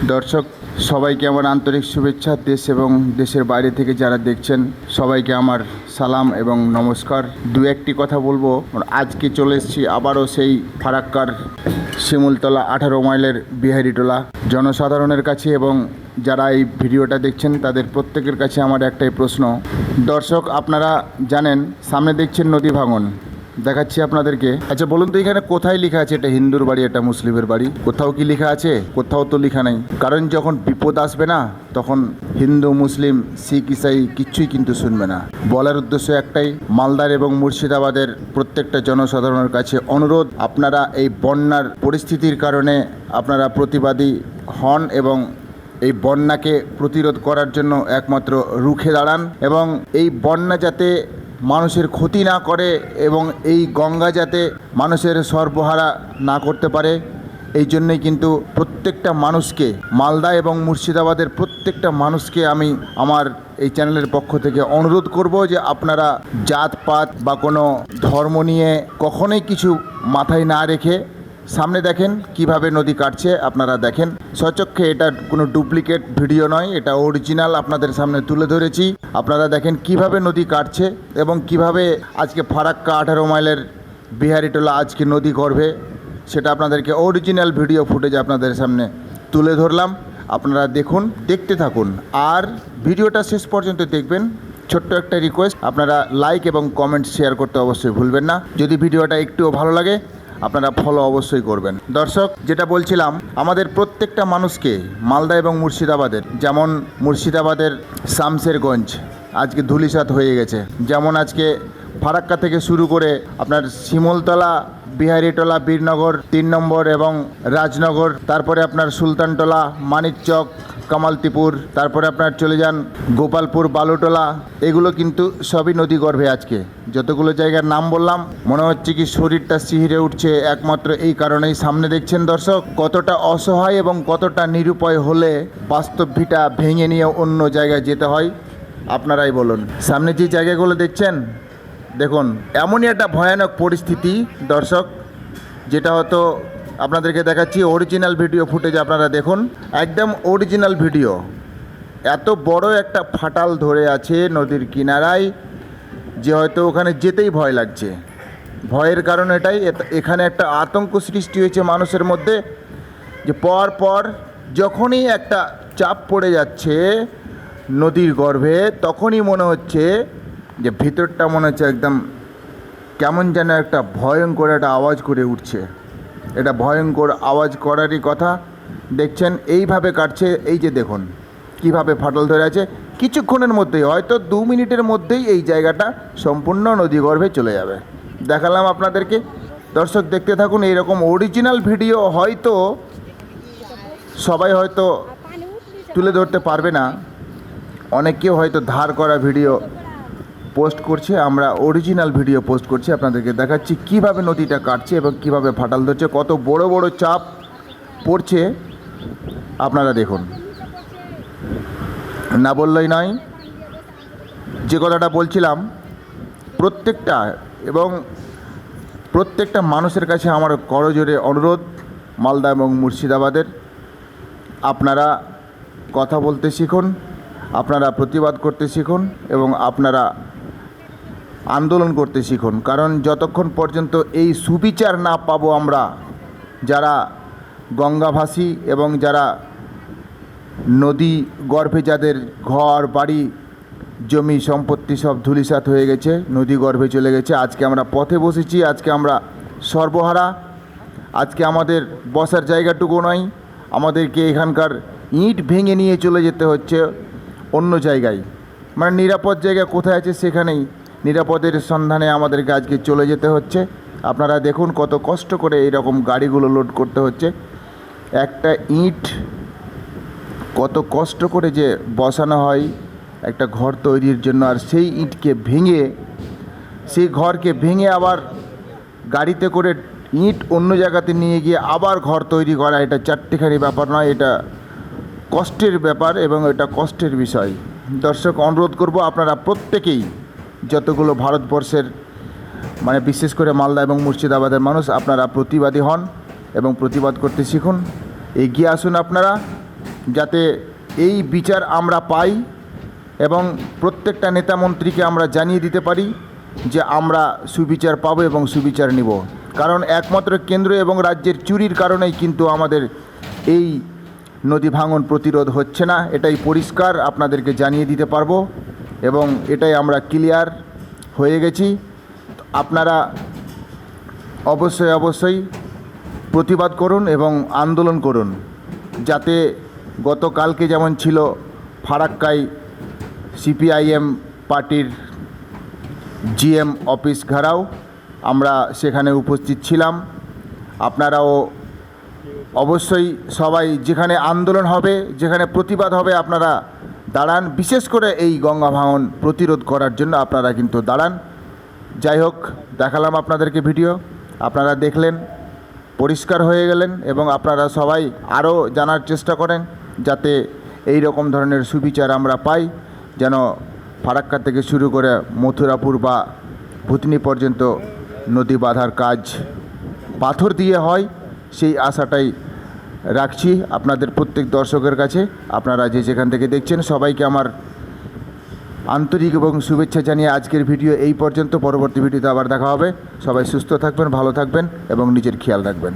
দর্শক সবাইকে আমার আন্তরিক শুভেচ্ছা। দেশ এবং দেশের বাইরে থেকে যারা দেখছেন সবাইকে আমার সালাম এবং নমস্কার। দু একটি কথা বলবো। আজকে চলে এসেছি আবারও সেই ফারাক্কার শিমুলতলা 18 মাইলের বিহারিটোলা জনসাধারণের কাছে এবং যারা এই ভিডিওটা দেখছেন তাদের প্রত্যেকের কাছে আমার একটাই প্রশ্ন। দর্শক আপনারা জানেন সামনে দেখছেন নদী ভাঙন, দেখাচ্ছি আপনাদেরকে। আচ্ছা বলুন তো এখানে কোথায় লেখা আছে এটা হিন্দুর বাড়ি এটা মুসলিমের বাড়ি? কোথাও কি লেখা আছে? কোথাও তো লেখা নেই। কারণ যখন বিপদ আসবে না তখন হিন্দু মুসলিম শিখ ইসাই কিচ্ছুই কিন্তু শুনবে না। বলার উদ্দেশ্য একটাই, মালদার এবং মুর্শিদাবাদের প্রত্যেকটা জনসাধারণের কাছে অনুরোধ, আপনারা এই বন্যার পরিস্থিতির কারণে আপনারা প্রতিবাদী হন এবং এই বন্যাকে প্রতিরোধ করার জন্য একমাত্র রুখে দাঁড়ান এবং এই বন্যা যাতে মানুষের ক্ষতি না করে এবং এই গঙ্গা যাতে মানুষের সর্বহারা না করতে পারে, এই জন্যই কিন্তু প্রত্যেকটা মানুষকে, মালদা এবং মুর্শিদাবাদের প্রত্যেকটা মানুষকে আমি আমার এই চ্যানেলের পক্ষ থেকে অনুরোধ করব যে আপনারা জাতপাত বা কোনো ধর্ম নিয়ে কখনোই কিছু মাথায় না রেখে সামনে দেখেন কিভাবে নদী কাটছে। আপনারা দেখেন স্বচক্ষে, এটা কোনো ডুপ্লিকেট ভিডিও নয়, এটা অরিজিনাল আপনাদের সামনে তুলে ধরেছি। আপনারা দেখেন কিভাবে নদী কাটছে এবং কিভাবে আজকে ফারাক্কা 18 মাইলের বিহারিটোলা আজকে নদী গর্ভে, সেটা আপনাদেরকে অরিজিনাল ভিডিও ফুটেজ আপনাদের সামনে তুলে ধরলাম। আপনারা দেখুন, দেখতে থাকুন আর ভিডিওটা শেষ পর্যন্ত দেখবেন। ছোট্ট একটা রিকোয়েস্ট, আপনারা লাইক এবং কমেন্ট শেয়ার করতে অবশ্যই ভুলবেন না। যদি ভিডিওটা একটুও ভালো লাগে আপনারা ফলো অবশ্যই করবেন। দর্শক যেটা বলছিলাম, আমাদের প্রত্যেকটা মানুষকে মালদা এবং মুর্শিদাবাদের, যেমন মুর্শিদাবাদের শামশেরগঞ্জ আজকে ধূলিসাৎ হয়ে গেছে, যেমন আজকে ফারাক্কা থেকে শুরু করে আপনার শিমুলতলা, বিহারিটোলা, বীরনগর 3 নম্বর এবং রাজনগর, তারপরে আপনার সুলতানটোলা, মানিকচক, কামালতিপুর, তারপরে আপনার চলে যান গোপালপুর, বালুটোলা, এগুলো কিন্তু সবই নদী গর্ভে। আজকে যতগুলো জায়গার নাম বললাম মনে হচ্ছে কি শরীরটা শিহরে উঠছে, একমাত্র এই কারণেই। সামনে দেখছেন দর্শক কতটা অসহায় এবং কতটা নিরুপায় হলে বাস্তব ভিটা ভেঙে নিয়ে অন্য জায়গায় যেতে হয়, আপনারাই বলুন। সামনে যে জায়গাগুলো দেখছেন দেখুন, এমনই একটা ভয়ানক পরিস্থিতি দর্শক, যেটা হয়তো আপনাদেরকে দেখাচ্ছি অরিজিনাল ভিডিও ফুটেজ। আপনারা দেখুন, একদম অরিজিনাল ভিডিও। এত বড় একটা ফাটাল ধরে আছে নদীর কিনারায় যে হয়তো ওখানে যেতেই ভয় লাগছে। ভয়ের কারণ এটাই, এখানে একটা আতঙ্ক সৃষ্টি হয়েছে মানুষের মধ্যে যে পর যখনই একটা চাপ পড়ে যাচ্ছে নদীর গর্ভে তখনই মনে হচ্ছে যে ভিতরটা মনে হচ্ছে একদম কেমন যেন একটা ভয়ঙ্কর একটা আওয়াজ করে উঠছে। এটা ভয়ঙ্কর আওয়াজ করারই কথা। দেখছেন এইভাবে কাটছে, এই যে দেখুন কিভাবে ফাটল ধরে আছে। কিছুক্ষণের মধ্যেই, হয়তো 2 মিনিটের মধ্যেই এই জায়গাটা সম্পূর্ণ নদী গর্ভে চলে যাবে। দেখালাম আপনাদেরকে। দর্শক দেখতে থাকুন। এইরকম অরিজিনাল ভিডিও হয়তো সবাই হয়তো তুলে ধরতে পারবে না, অনেকেও হয়তো ধার করা ভিডিও পোস্ট করছে, আমরা অরিজিনাল ভিডিও পোস্ট করছি। আপনাদেরকে দেখাচ্ছি কিভাবে নদীটা কাটছে এবং কিভাবে ফাটাল ধরছে, কত বড় বড় চাপ পড়ছে। আপনারা দেখুন, না বললেই নয়। যে কথাটা বলছিলাম, প্রত্যেকটা মানুষের কাছে আমার করজোরে অনুরোধ, মালদা এবং মুর্শিদাবাদের, আপনারা কথা বলতে শিখুন, আপনারা প্রতিবাদ করতে শিখুন এবং আপনারা আন্দোলন করতে শিখুন। কারণ যতক্ষণ পর্যন্ত এই সুবিচার না পাবো আমরা, যারা গঙ্গাভাসী এবং যারা নদী গর্ভে, যাদের ঘর বাড়ি জমি সম্পত্তি সব ধূলিসাৎ হয়ে গেছে, নদী গর্ভে চলে গেছে, আজকে আমরা পথে বসেছি, আজকে আমরা সর্বহারা, আজকে আমাদের বসার জায়গাটুকু নয়, আমাদেরকে এখানকার ইট ভেঙে নিয়ে চলে যেতে হচ্ছে অন্য জায়গায়। মানে নিরাপদ জায়গা কোথায় আছে সেখানেই নিরাপদের সন্ধানে আমাদেরকে আজকে চলে যেতে হচ্ছে। আপনারা দেখুন কত কষ্ট করে এইরকম গাড়িগুলো লোড করতে হচ্ছে। একটা ইট কত কষ্ট করে যে বসানো হয় একটা ঘর তৈরির জন্য, আর সেই ইটকে ভেঙে, সেই ঘরকে ভেঙে আবার গাড়িতে করে ইট অন্য জায়গাতে নিয়ে গিয়ে আবার ঘর তৈরি করা, এটা চারটিখানি ব্যাপার নয়, এটা কষ্টের ব্যাপার এবং এটা কষ্টের বিষয়। দর্শক অনুরোধ করব, আপনারা প্রত্যেকেই, যতগুলো ভারতবর্ষের মানে বিশেষ করে মালদা এবং মুর্শিদাবাদের মানুষ, আপনারা প্রতিবাদী হন এবং প্রতিবাদ করতে শিখুন। এগিয়ে আসুন আপনারা যাতে এই বিচার আমরা পাই এবং প্রত্যেকটা নেতা মন্ত্রীকে আমরা জানিয়ে দিতে পারি যে আমরা সুবিচার পাবো এবং সুবিচার নিব। কারণ একমাত্র কেন্দ্র এবং রাজ্যের চুরির কারণেই কিন্তু আমাদের এই নদী ভাঙন প্রতিরোধ হচ্ছে না, এটাই পরিষ্কার আপনাদেরকে জানিয়ে দিতে পারবো এবং এটাই আমরা ক্লিয়ার হয়ে গেছি। আপনারা অবশ্যই প্রতিবাদ করুন এবং আন্দোলন করুন, যাতে গতকালকে যেমন ছিল ফারাক্কায় সিপিআইএম পার্টির জিএম অফিস ঘেরাও, আমরা সেখানে উপস্থিত ছিলাম। আপনারাও অবশ্যই সবাই যেখানে আন্দোলন হবে, যেখানে প্রতিবাদ হবে, আপনারা দাঁড়ান। বিশেষ করে এই গঙ্গা ভাঙন প্রতিরোধ করার জন্য আপনারা কিন্তু দাঁড়ান। যাই হোক, দেখালাম আপনাদেরকে ভিডিও, আপনারা দেখলেন, পরিষ্কার হয়ে গেলেন এবং আপনারা সবাই আরও জানার চেষ্টা করেন যাতে এই রকম ধরনের সুবিচার আমরা পাই, যেন ফারাক্কা থেকে শুরু করে মথুরাপুর বা ভুতনি পর্যন্ত নদী বাঁধার কাজ পাথর দিয়ে হয়, সেই আশাটাই রাখছি আপনাদের প্রত্যেক দর্শকের কাছে। আপনারা যে যেখান থেকে দেখছেন সবাইকে আমার আন্তরিক এবং শুভেচ্ছা জানিয়ে আজকের ভিডিও এই পর্যন্ত। পরবর্তী ভিডিওতে আবার দেখা হবে। সবাই সুস্থ থাকবেন, ভালো থাকবেন এবং নিজের খেয়াল রাখবেন।